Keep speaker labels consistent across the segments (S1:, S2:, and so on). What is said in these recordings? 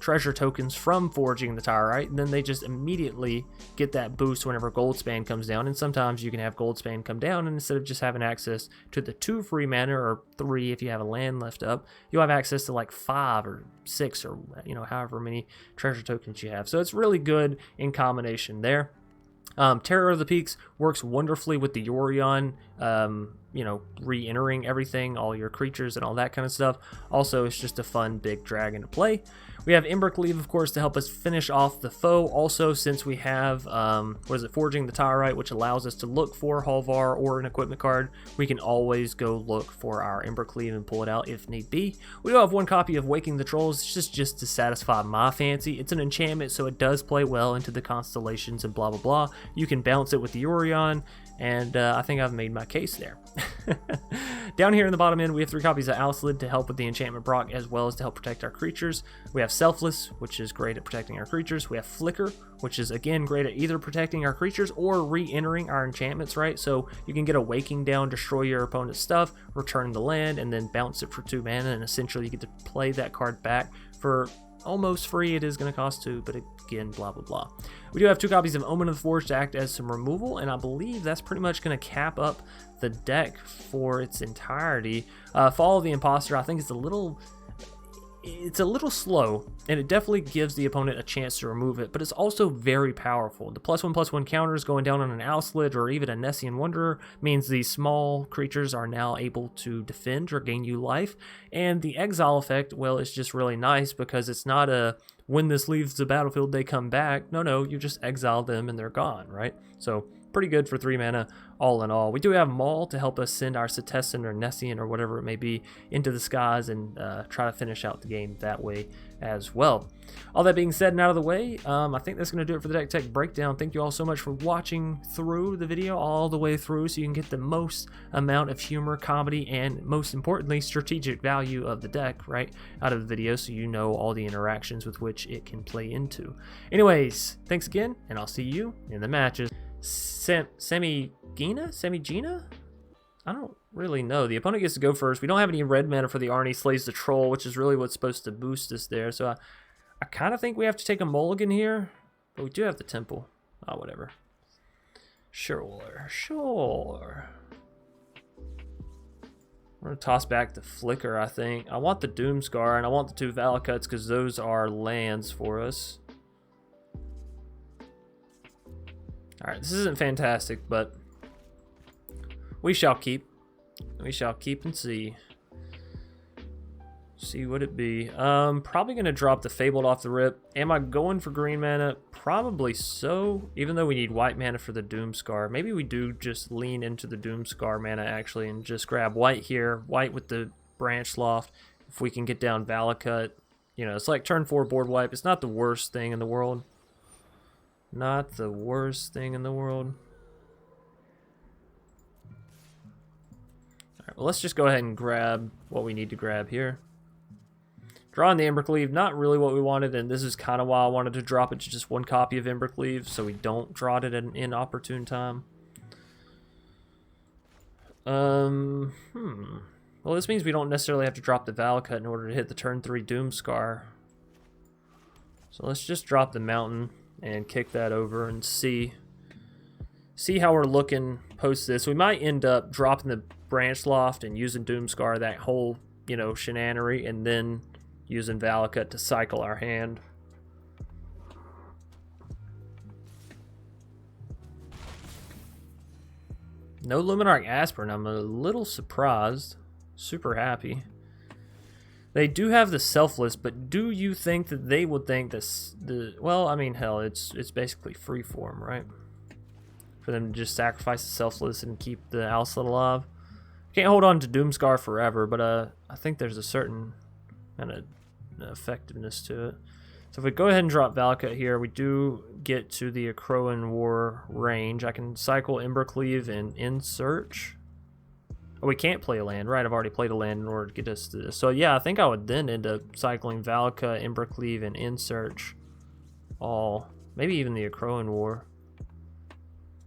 S1: treasure tokens from forging the Tyrite, and then they just immediately get that boost whenever Goldspan comes down. And sometimes you can have Goldspan come down, and instead of just having access to the 2 free mana, or 3 if you have a land left up, you'll have access to like 5 or 6 or, you know, however many treasure tokens you have. So it's really good in combination there. Terror of the Peaks works wonderfully with the Yorion, you know, re-entering everything, all your creatures and all that kind of stuff. Also, it's just a fun big dragon to play. We have Embercleave, of course, to help us finish off the foe. Also, since we have, Forging the Tyrite, which allows us to look for Halvar or an equipment card, we can always go look for our Embercleave and pull it out if need be. We do have 1 copy of Waking the Trolls. It's just to satisfy my fancy. It's an enchantment, so it does play well into the constellations and blah, blah, blah. You can bounce it with the Yorion, and I think I've made my case there. Down here in the bottom end, we have 3 copies of Alslid to help with the enchantment proc, as well as to help protect our creatures. We have Selfless, which is great at protecting our creatures. We have Flicker, which is again great at either protecting our creatures or re-entering our enchantments, right? So you can get a Waking down, destroy your opponent's stuff, return the land, and then bounce it for 2 mana, and essentially you get to play that card back for almost free. It is going to cost 2, but again, blah, blah, blah. We do have 2 copies of Omen of the Forge to act as some removal, and I believe that's pretty much going to cap up the deck for its entirety. Fall of the Imposter, I think it's a little slow, and it definitely gives the opponent a chance to remove it, but it's also very powerful. The +1/+1 counters going down on an Alslid or even a Nessian Wanderer means these small creatures are now able to defend or gain you life, and the exile effect, well, it's just really nice because it's not a when this leaves the battlefield they come back. No, you just exile them and they're gone, right? So pretty good for 3 mana all in all. We do have Maul to help us send our Setessan or Nessian or whatever it may be into the skies and try to finish out the game that way as well. All that being said and out of the way, I think that's going to do it for the deck tech breakdown. Thank you all so much for watching through the video all the way through so you can get the most amount of humor, comedy, and most importantly, strategic value of the deck right out of the video, so you know all the interactions with which it can play into. Anyways, thanks again, and I'll see you in the matches. Semigina? I don't really know. The opponent gets to go first. We don't have any red mana for the Arnie Slays the Troll, which is really what's supposed to boost us there. So I kind of think we have to take a mulligan here, but we do have the Temple. Oh, whatever. Sure. We're going to toss back the Flicker, I think. I want the Doomscar, and I want the 2 Valakuts because those are lands for us. Alright, this isn't fantastic, but we shall keep. We shall keep and see. See what it be. Probably going to drop the Fabled off the rip. Am I going for green mana? Probably so, even though we need white mana for the Doomscar. Maybe we do just lean into the Doomscar mana, actually, and just grab white here. White with the Branch Loft. If we can get down Valakut. You know, it's like turn 4 board wipe. It's not the worst thing in the world. Not the worst thing in the world. Alright, well, let's just go ahead and grab what we need to grab here. Drawing the Embercleave, not really what we wanted, and this is kind of why I wanted to drop it to just 1 copy of Embercleave, so we don't draw it at an inopportune time. Well, this means we don't necessarily have to drop the Valakut in order to hit the turn 3 Doomscar. So let's just drop the Mountain and kick that over and see how we're looking post this. We might end up dropping the Branch Loft and using Doomscar, that whole, you know, shenanery, and then using Valakut to cycle our hand. No Luminarch Aspirin. I'm a little surprised. Super happy. They do have the Selfless, but do you think that they would think this? Well, I mean, hell, it's basically freeform, right? For them to just sacrifice the Selfless and keep the Alslid alive. Can't hold on to Doomscar forever, but I think there's a certain kind of effectiveness to it. So if we go ahead and drop Valakut here, we do get to the Akroan War range. I can cycle Embercleave and Insearch. Oh, we can't play a land, right? I've already played a land in order to get us to this. So yeah, I think I would then end up cycling Valakut, Embercleave, and Insearch. All. Maybe even the Akroan War.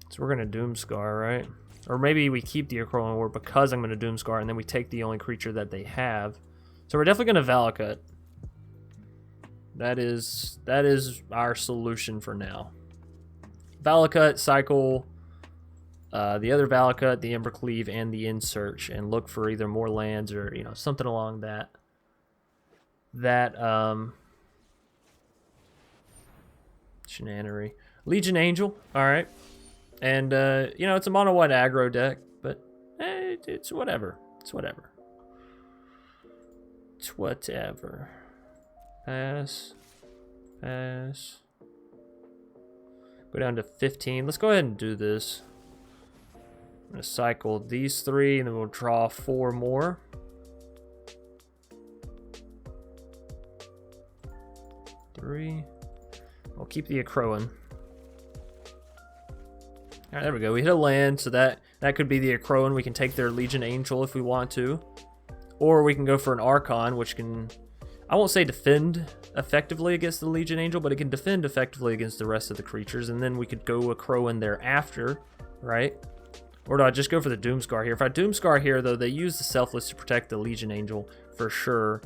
S1: So we're going to Doomscar, right? Or maybe we keep the Akroan War because I'm going to Doomscar, and then we take the only creature that they have. So we're definitely going to Valakut. That is our solution for now. Valakut, cycle the other Valakut, the Embercleave, and the In-Search, and look for either more lands or, you know, something along that shenanery. Legion Angel, alright. And, you know, it's a mono white aggro deck, but it's whatever. It's whatever. It's whatever. Pass. Pass. Go down to 15. Let's go ahead and do this. I'm going to cycle these 3, and then we'll draw 4 more. Three. We'll keep the Akroan. Alright, there we go. We hit a land, so that could be the Akroan. We can take their Legion Angel if we want to. Or we can go for an Archon, which can... I won't say defend effectively against the Legion Angel, but it can defend effectively against the rest of the creatures. And then we could go Akroan thereafter, right? Or do I just go for the Doomscar here? If I Doomscar here, though, they use the Selfless to protect the Legion Angel for sure.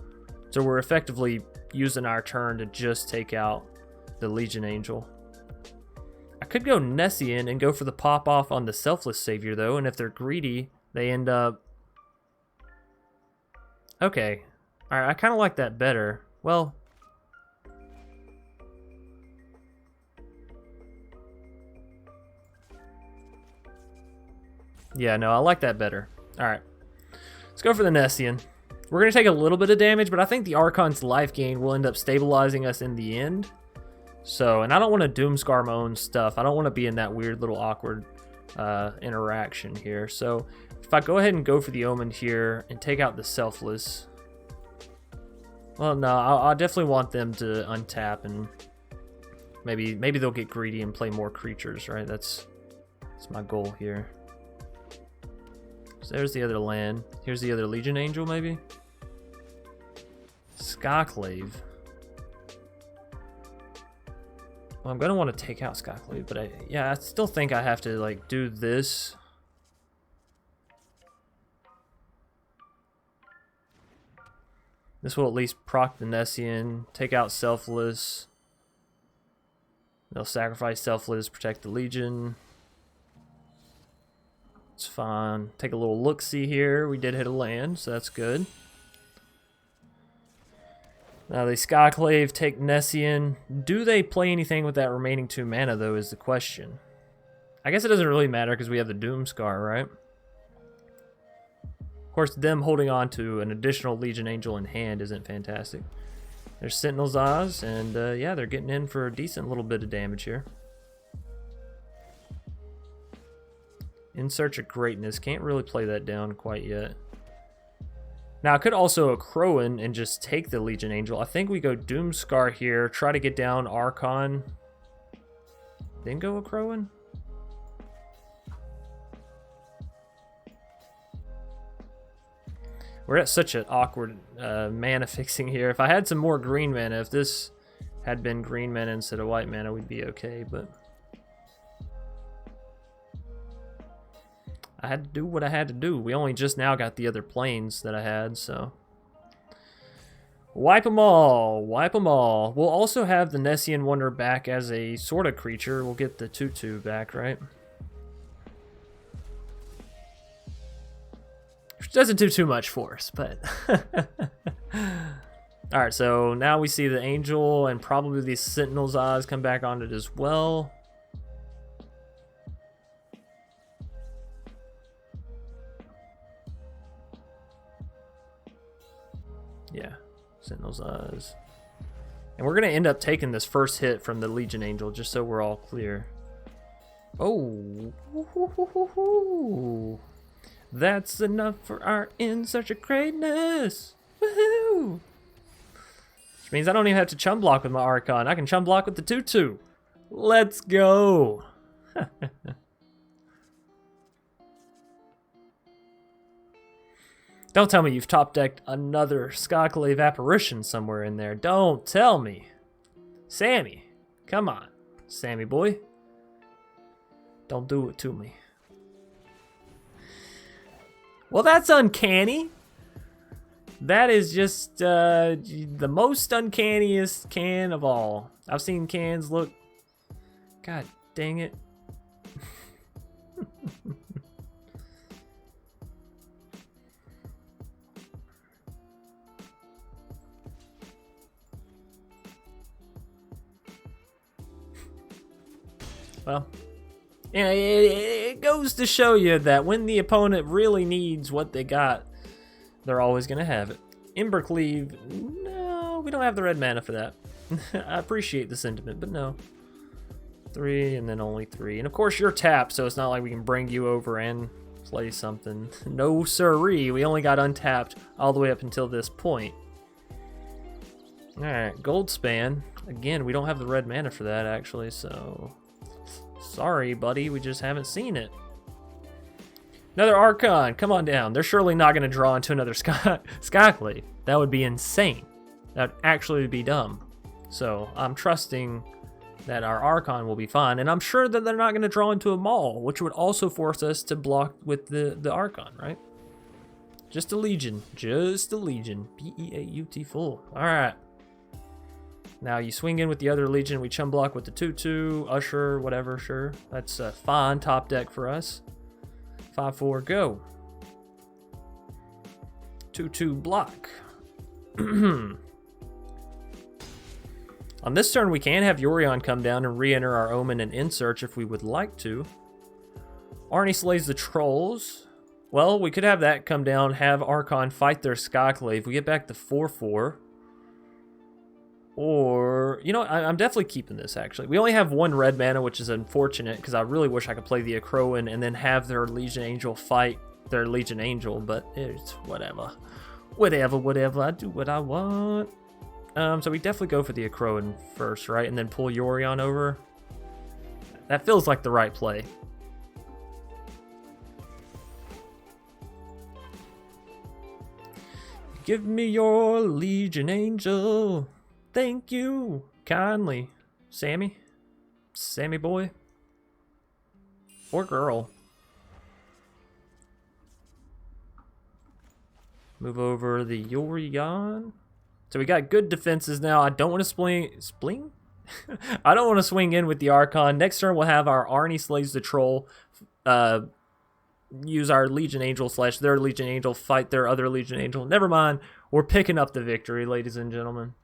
S1: So we're effectively using our turn to just take out the Legion Angel. I could go Nessian and go for the pop-off on the Selfless Savior, though. And if they're greedy, they end up... Okay. Alright, I kind of like that better. Well... Yeah, no, I like that better. Alright. Let's go for the Nessian. We're going to take a little bit of damage, but I think the Archon's life gain will end up stabilizing us in the end. So, and I don't want to Doomscar my own stuff. I don't want to be in that weird little awkward interaction here. So, if I go ahead and go for the Omen here and take out the Selfless... Well, no, I definitely want them to untap and maybe they'll get greedy and play more creatures, right? That's my goal here. So there's the other land. Here's the other Legion Angel, maybe? Skyclave. Well, I'm going to want to take out Skyclave, but I still think I have to, like, do this. This will at least proc the Nessian, take out Selfless. They'll sacrifice Selfless, protect the Legion. It's fine. Take a little look-see here. We did hit a land, so that's good. Now they Skyclave, take Nessian. Do they play anything with that remaining 2 mana, though, is the question. I guess it doesn't really matter because we have the Doomscar, right? Of course, them holding on to an additional Legion Angel in hand isn't fantastic. There's Sentinel's Eyes, and yeah, they're getting in for a decent little bit of damage here. In Search of Greatness. Can't really play that down quite yet. Now, I could also Akroan and just take the Legion Angel. I think we go Doomscar here, try to get down Archon, then go Akroan. We're at such an awkward mana fixing here. If I had some more green mana, if this had been green mana instead of white mana, we'd be okay, but... I had to do what I had to do. We only just now got the other planes that I had, so... Wipe them all. Wipe them all. We'll also have the Nessian Wonder back as a sort of creature. We'll get the 2/2 back, right? Which doesn't do too much for us, but... Alright, so now we see the Angel and probably the Sentinel's Eyes come back on it as well. Yeah, Sentinel's Eyes. And we're going to end up taking this first hit from the Legion Angel, just so we're all clear. Oh. That's enough for our In Search of Greatness. Woohoo! Which means I don't even have to chum block with my Archon. I can chum block with the 2/2. Let's go. Don't tell me you've top decked another Skyclave Apparition somewhere in there. Don't tell me. Sammy. Come on, Sammy boy. Don't do it to me. Well, that's uncanny. That is just the most uncanniest can of all. I've seen cans look... God dang it. Well, yeah, it goes to show you that when the opponent really needs what they got, they're always going to have it. Embercleave, no, we don't have the red mana for that. I appreciate the sentiment, but no. 3 and then only 3. And of course you're tapped, so it's not like we can bring you over and play something. No siree, we only got untapped all the way up until this point. Alright, Gold Span. Again, we don't have the red mana for that actually, so... Sorry, buddy, we just haven't seen it. Another Archon, come on down. They're surely not going to draw into another Skyclave. That would be insane. That would actually be dumb. So I'm trusting that our Archon will be fine, and I'm sure that they're not going to draw into a Maul, which would also force us to block with the Archon, right? Just a Legion. Just a Legion. P-E-A-U-T full. All right. Now you swing in with the other Legion, we chum block with the 2/2, Usher, whatever, sure. That's fine top deck for us. 5/4, go. 2/2 block. On this turn, we can have Yorion come down and re-enter our Omen and In-Search if we would like to. Arnie slays the Trolls. Well, we could have that come down, have Archon fight their Skyclave. We get back to 4/4. Or, you know, I'm definitely keeping this, actually. We only have 1 red mana, which is unfortunate, because I really wish I could play the Akroan and then have their Legion Angel fight their Legion Angel, but it's whatever. Whatever. I do what I want. So we definitely go for the Akroan first, right? And then pull Yorion over. That feels like the right play. Give me your Legion Angel. Thank you kindly, Sammy boy, or girl. Move over the Yorion. So we got good defenses now. I don't want to spling? I don't want to swing in with the Archon. Next turn we'll have our Arnie slays the Troll. Use our Legion Angel / their Legion Angel, fight their other Legion Angel. Never mind. We're picking up the victory, ladies and gentlemen.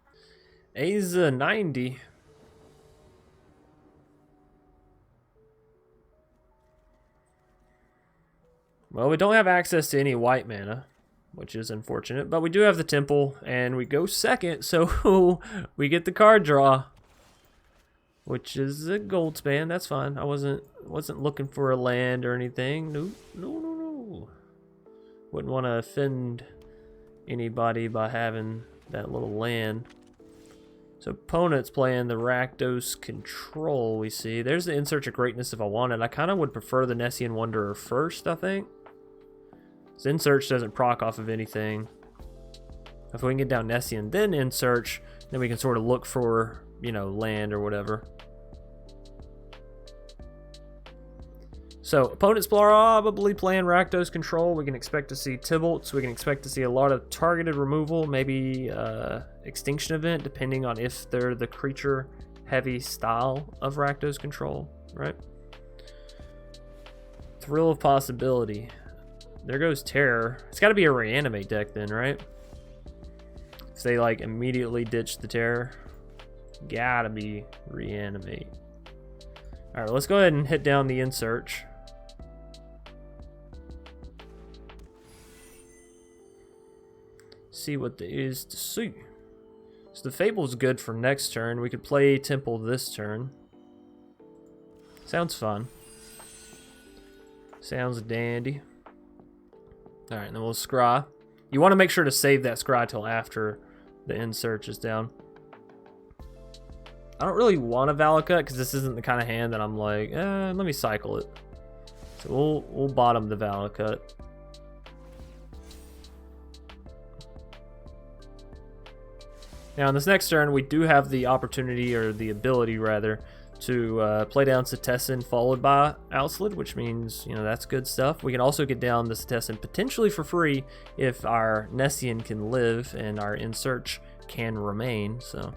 S1: Aza 90. Well, we don't have access to any white mana, which is unfortunate, but we do have the Temple, and we go second, so we get the card draw, which is a Gold Span. That's fine. I wasn't looking for a land or anything. No. Wouldn't want to offend anybody by having that little land. So opponent's playing the Rakdos Control, we see. There's the In Search of Greatness if I wanted. I kind of would prefer the Nessian Wanderer first, I think. So In Search doesn't proc off of anything. If we can get down Nessian, then In Search, then we can sort of look for, you know, land or whatever. So opponent's probably playing Rakdos Control. We can expect to see Tybalts. We can expect to see a lot of targeted removal, maybe Extinction Event, depending on if they're the creature heavy style of Rakdos Control, right? Thrill of Possibility. There goes Terror. It's got to be a Reanimate deck then, right? If they like immediately ditch the Terror, gotta be Reanimate. All right, let's go ahead and hit down the In Search. See what there is to see. So the Fable's good for next turn. We could play Temple this turn. Sounds fun. Sounds dandy. Alright, then we'll scry. You want to make sure to save that scry till after the In Search is down. I don't really want a Valakut because this isn't the kind of hand that I'm like, let me cycle it. So we'll bottom the Valakut. Now, in this next turn, we do have the opportunity, or the ability, rather, to play down Setessan followed by Alslid, which means, you know, that's good stuff. We can also get down the Setessan potentially for free if our Nessian can live and our In Search can remain, so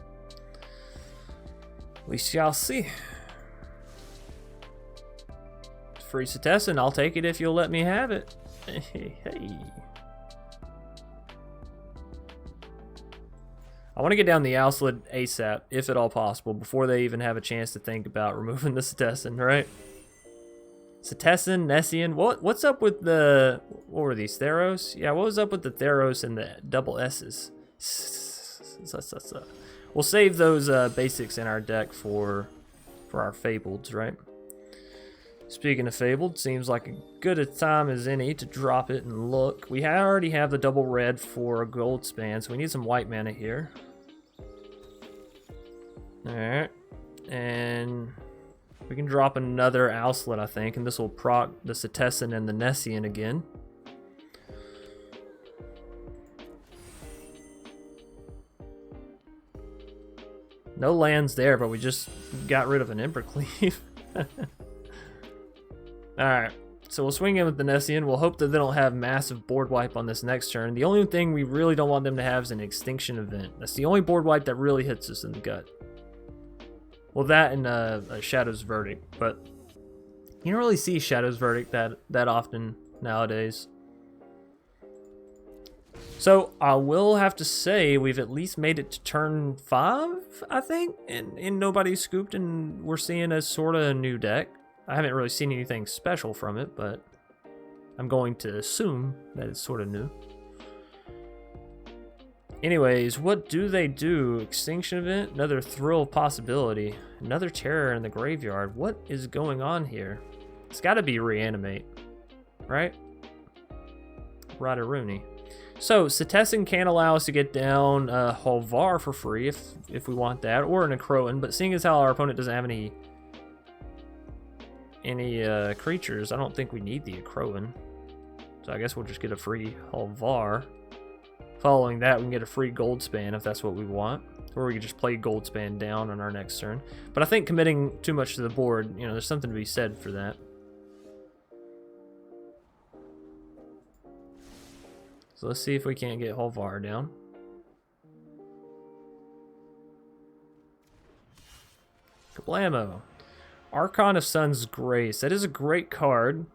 S1: we shall see. Free Setessan, I'll take it if you'll let me have it. Hey. I want to get down the Alslid ASAP, if at all possible, before they even have a chance to think about removing the Setessan, right? Setessan, Nessian, what's up with the, what were these, Theros? Yeah, what was up with the Theros and the double S's? We'll save those basics in our deck for our Fableds, right? Speaking of Fabled, seems like a good a time as any to drop it and look. We already have the double red for a gold span, so we need some white mana here. Alright. And we can drop another Alslid, I think, and this will proc the Setessan and the Nessian again. No lands there, but we just got rid of an Embercleave. Alright, so we'll swing in with the Nessian. We'll hope that they don't have massive board wipe on this next turn. The only thing we really don't want them to have is an extinction event. That's the only board wipe that really hits us in the gut. Well, that and a Shadow's Verdict, but you don't really see Shadow's Verdict that often nowadays. So I will have to say we've at least made it to turn 5, I think, and nobody's scooped, and we're seeing a sort of new deck. I haven't really seen anything special from it, but I'm going to assume that it's sort of new. Anyways, what do they do? Extinction event, another thrill possibility, another terror in the graveyard. What is going on here? It's got to be reanimate, right? Rooney. So Setessan can't allow us to get down Holvar for free if we want that, or an Akroan. But seeing as how our opponent doesn't have any creatures, I don't think we need the Akroan. So I guess we'll just get a free Holvar. Following that, we can get a free Goldspan if that's what we want. Or we could just play Goldspan down on our next turn. But I think committing too much to the board, you know, there's something to be said for that. So let's see if we can't get Holvar down. Kablamo. Archon of Sun's Grace. That is a great card,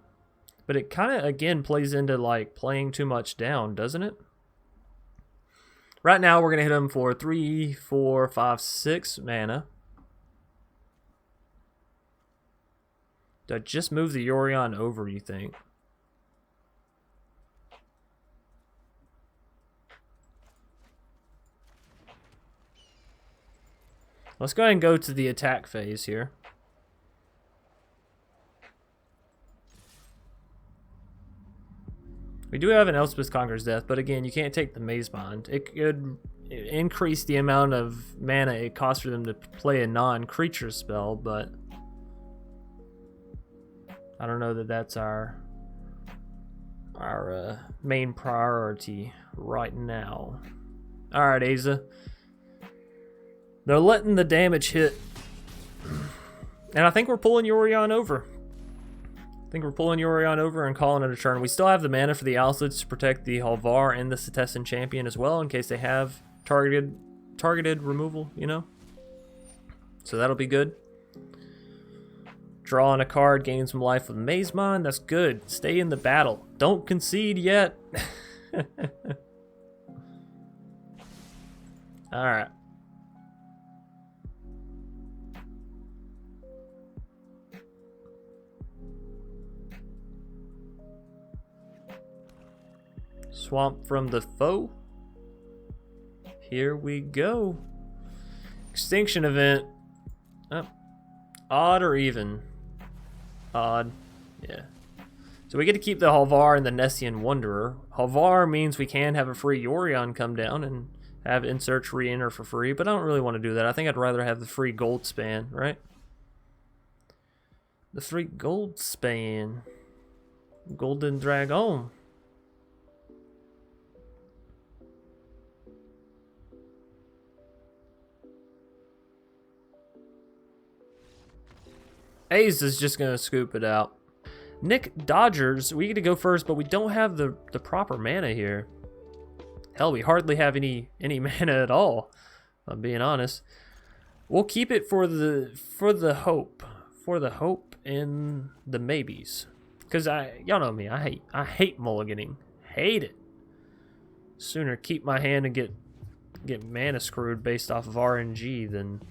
S1: but it kind of, again, plays into, like, playing too much down, doesn't it? Right now, we're going to hit him for 3, 4, 5, 6 mana. Do I just move the Yorion over, you think? Let's go ahead and go to the attack phase here. We do have an Elspeth Conqueror's Death, but again, you can't take the Maze Bond. It could increase the amount of mana it costs for them to play a non-creature spell, but I don't know that that's our main priority right now. Alright, Aza. They're letting the damage hit. And I think we're pulling Yorion over. I think we're pulling Yorion over and calling it a turn. We still have the mana for the Alslids to protect the Holvar and the Setessan champion as well, in case they have targeted removal, you know? So that'll be good. Drawing a card, gain some life with Mazemon. That's good. Stay in the battle. Don't concede yet. Alright. Swamp from the foe. Here we go. Extinction event. Oh. Odd or even? Odd. Yeah. So we get to keep the Holvar and the Nessian Wanderer. Holvar means we can have a free Yorion come down and have In Search re-enter for free, but I don't really want to do that. I think I'd rather have the free Goldspan, right? The free Goldspan. Golden Dragon. Ace is just gonna scoop it out. Nick Dodgers, we get to go first, but we don't have the proper mana here. Hell, we hardly have any mana at all, if I'm being honest. We'll keep it for the hope. For the hope and the maybes. Cause y'all know me, I hate mulliganing. Hate it. Sooner keep my hand and get mana screwed based off of RNG than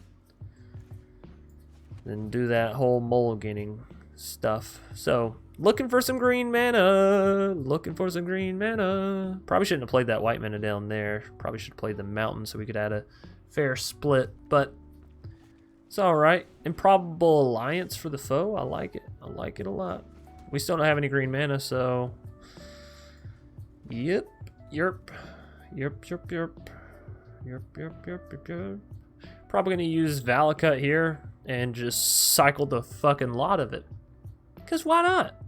S1: do that whole mulliganing stuff. So, looking for some green mana. Looking for some green mana. Probably shouldn't have played that white mana down there. Probably should have played the mountain so we could add a fair split. But it's alright. Improbable alliance for the foe. I like it. I like it a lot. We still don't have any green mana, so... Yep. Yerp. Yerp, yerp, yerp. Yerp, yerp, yerp, yerp, yerp. Probably gonna use Valakut here and just cycle the fucking lot of it. Cause why not?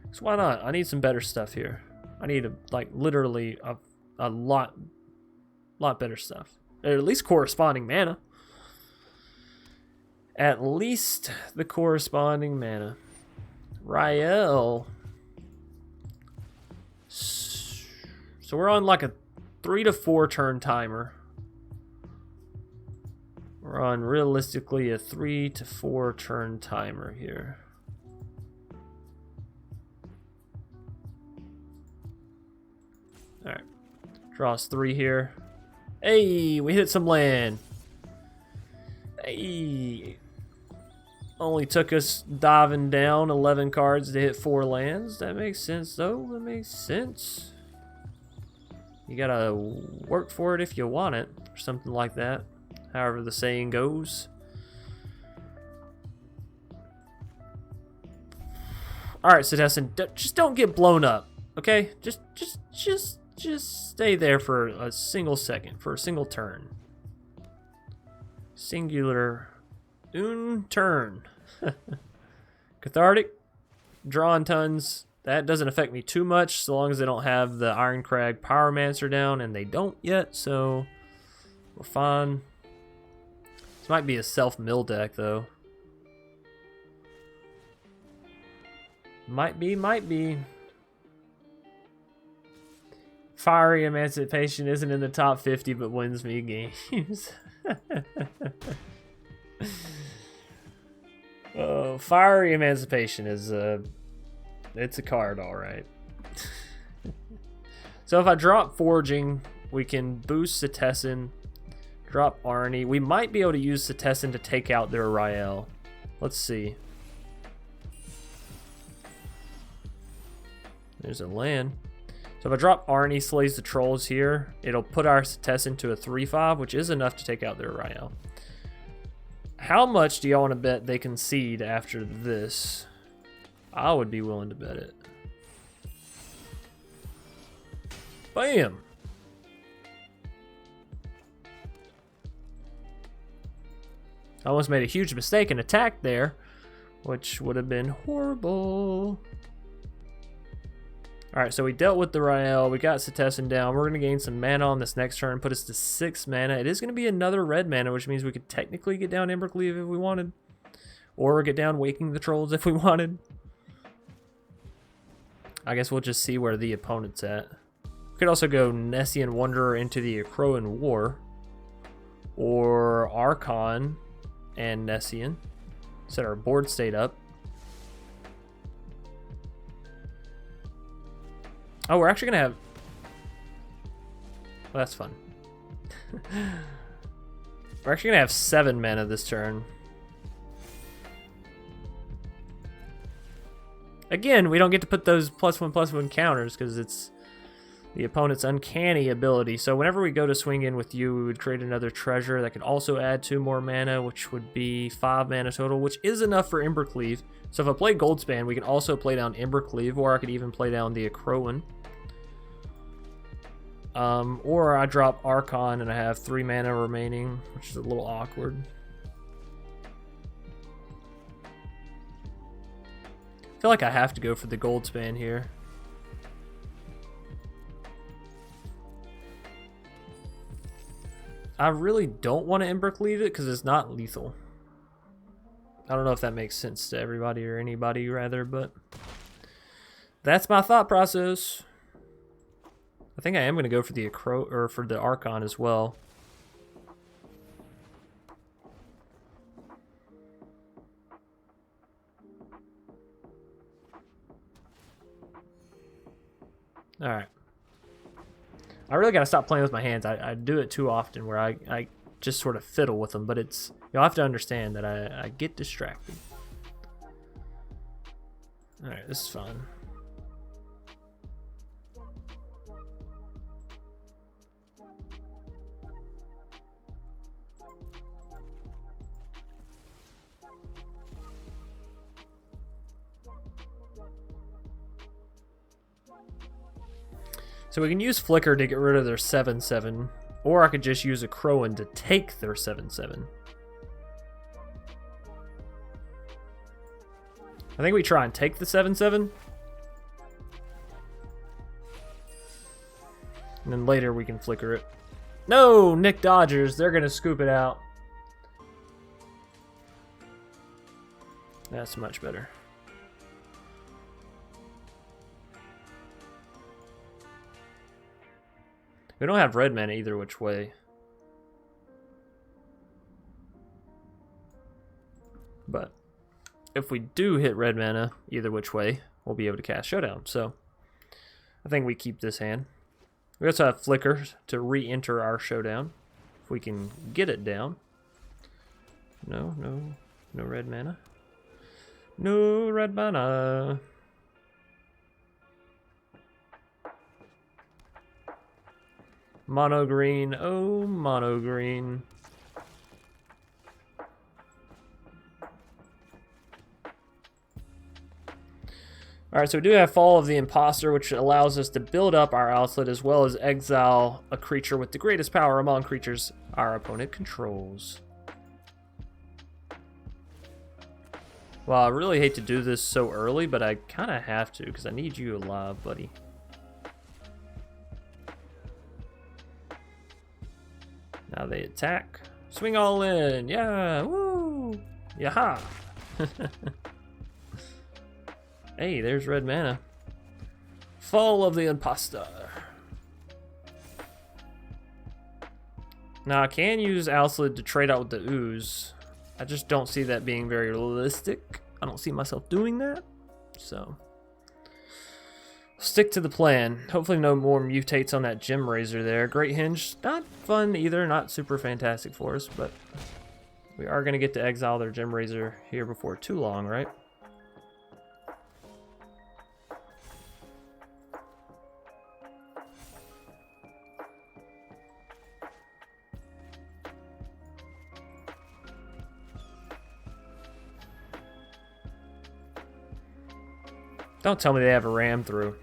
S1: Cause why not? I need some better stuff here. I need like literally a lot better stuff. At least corresponding mana. At least the corresponding mana. Rael. So we're on like a 3 to 4 turn timer. We're on realistically a 3 to 4 turn timer here. Alright. Draws 3 here. Hey, we hit some land. Hey. Only took us diving down 11 cards to hit 4 lands. That makes sense though. That makes sense. You gotta work for it if you want it, or something like that. However the saying goes. Alright, Citizen, just don't get blown up, okay? Just stay there for a single second, for a single turn. Singular turn. Cathartic, drawing tons. That doesn't affect me too much, so long as they don't have the Ironcrag Pyromancer down, and they don't yet, so we're fine. This might be a self-mill deck, though. Might be. Fiery Emancipation isn't in the top 50, but wins me games. Oh, Fiery Emancipation is it's a card, all right. So if I drop Forging, we can boost Citizen, drop Arnie. We might be able to use Citizen to take out their Rael. Let's see. There's a land. So if I drop Arnie Slays the Trolls here, it'll put our Citizen to a 3/5, which is enough to take out their Rael. How much do y'all want to bet they concede after this? I would be willing to bet it. Bam! I almost made a huge mistake and attacked there, which would have been horrible. Alright, so we dealt with the Rael, we got Citizen down. We're going to gain some mana on this next turn, put us to 6 mana. It is going to be another red mana, which means we could technically get down Embercleave if we wanted. Or get down Waking the Trolls if we wanted. I guess we'll just see where the opponent's at. We could also go Nessian Wanderer into the Akroan War. Or Archon and Nessian. Set our board state up. Oh, we're actually going to have... Well, that's fun. We're actually going to have 7 mana this turn. Again, we don't get to put those +1/+1 counters because it's the opponent's uncanny ability. So whenever we go to swing in with you, we would create another treasure that could also add 2 more mana, which would be 5 mana total, which is enough for Embercleave. So if I play Goldspan, we can also play down Embercleave, or I could even play down the Akroan. Or I drop Archon and I have 3 mana remaining, which is a little awkward. I feel like I have to go for the Goldspan here. I really don't want to Embercleave it because it's not lethal. I don't know if that makes sense to everybody or anybody rather, but that's my thought process. I think I am going to go for the for the Archon as well. All right. I really got to stop playing with my hands. I do it too often where I just sort of fiddle with them, but it's, you'll have to understand that I get distracted. All right, this is fun. So we can use Flicker to get rid of their 7/7, or I could just use a Crowan to take their 7/7. I think we try and take the 7/7. And then later we can Flicker it. No, Nick Dodgers, they're gonna scoop it out. That's much better. We don't have red mana either which way. But if we do hit red mana either which way, we'll be able to cast Showdown. So I think we keep this hand. We also have Flicker to re-enter our Showdown. If we can get it down. No red mana. No red mana. Mono green, oh mono green. Alright, so we do have Fall of the Imposter, which allows us to build up our outlet as well as exile a creature with the greatest power among creatures our opponent controls. Well, I really hate to do this so early, but I kind of have to because I need you alive, buddy. Now they attack. Swing all in. Yeah. Woo. Yaha. Hey, there's red mana. Fall of the Imposter. Now I can use Alcid to trade out with the Ooze. I just don't see that being very realistic. I don't see myself doing that. So stick to the plan. Hopefully no more mutates on that Gem Razor there. Great Hinge, not fun either, not super fantastic for us, but we are going to get to exile their Gem Razor here before too long, right? Don't tell me they have a ram through.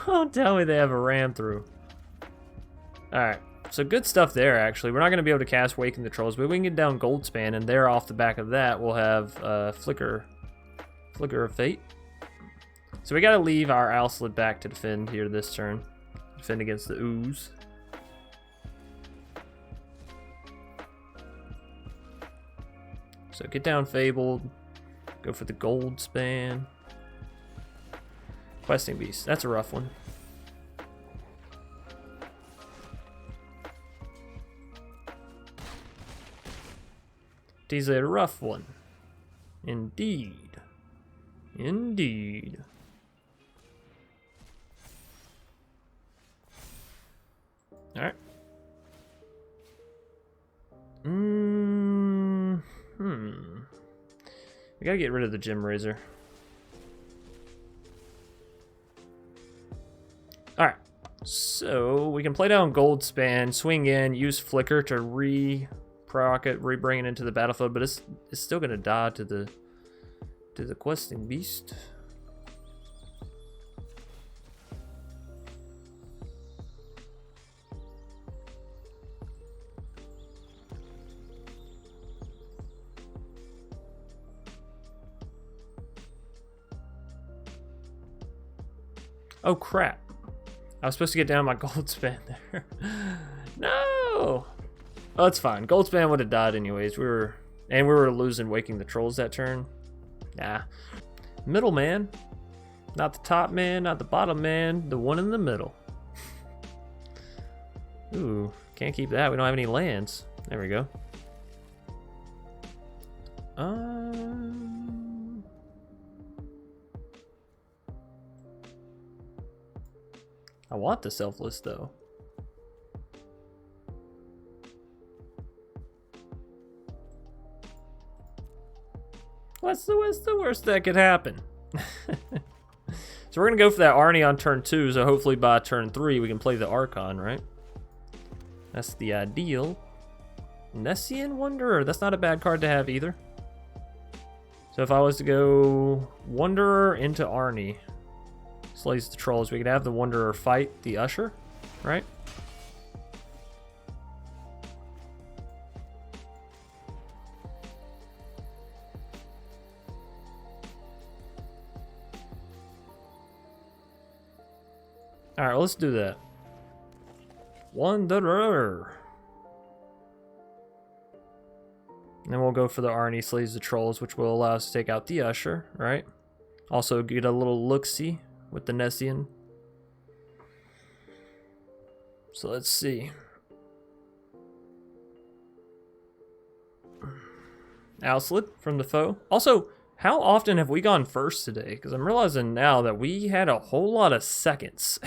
S1: Don't tell me they have a ram through. Alright, so good stuff there, actually. We're not going to be able to cast Waken the Trolls, but we can get down Goldspan, and there off the back of that, we'll have Flicker of Fate. So we got to leave our Alcid back to defend here this turn. Defend against the Ooze. So get down Fabled. Go for the Goldspan. Questing Beast, that's a rough one. It is a rough one. Indeed. Indeed. Alright. We gotta get rid of the Gem Razor. Alright, so we can play down Goldspan, swing in, use Flicker to re-proc it, re-bring it into the battlefield, but it's still gonna die to the Questing Beast. Oh crap. I was supposed to get down my Goldspan there. No! Oh, it's fine. Goldspan would have died anyways. We were losing Waking the Trolls that turn. Nah. Middle man. Not the top man, not the bottom man, the one in the middle. Ooh, can't keep that. We don't have any lands. There we go. I want the selfless though. What's the worst that could happen? So we're gonna go for that Arnie on turn 2, so hopefully by turn 3 we can play the Archon, right? That's the ideal. Nessian Wanderer, that's not a bad card to have either. So if I was to go Wanderer into Arnie, slays the trolls, we could have the Wanderer fight the Usher, right? Alright, let's do that. Wanderer. And then we'll go for the Arnie slays the trolls, which will allow us to take out the Usher, right? Also get a little look-see with the Nessian. So let's see. Outslid from the foe. Also, how often have we gone first today? Because I'm realizing now that we had a whole lot of seconds.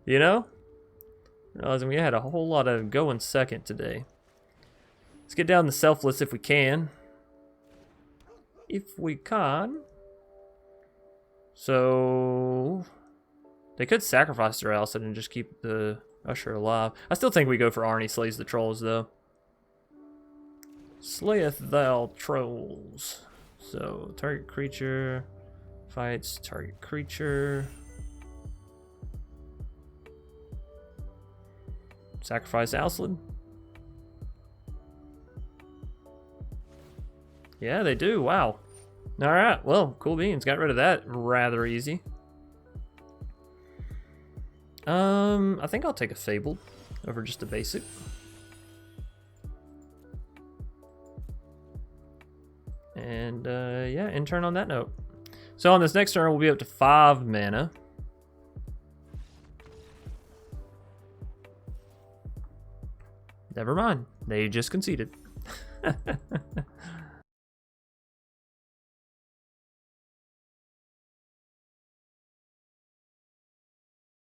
S1: You know? Realizing we had a whole lot of going second today. Let's get down the selfless if we can. If we can. So they could sacrifice their Alcid and just keep the Usher alive. I still think we go for Arnie slays the trolls though. Slayeth thou trolls. So target creature fights target creature. Sacrifice Alcid. Yeah, they do. Wow. Alright, well, cool beans. Got rid of that rather easy. I think I'll take a Fabled over just a basic. And, yeah, end turn on that note. So on this next turn, we'll be up to 5 mana. Never mind. They just conceded.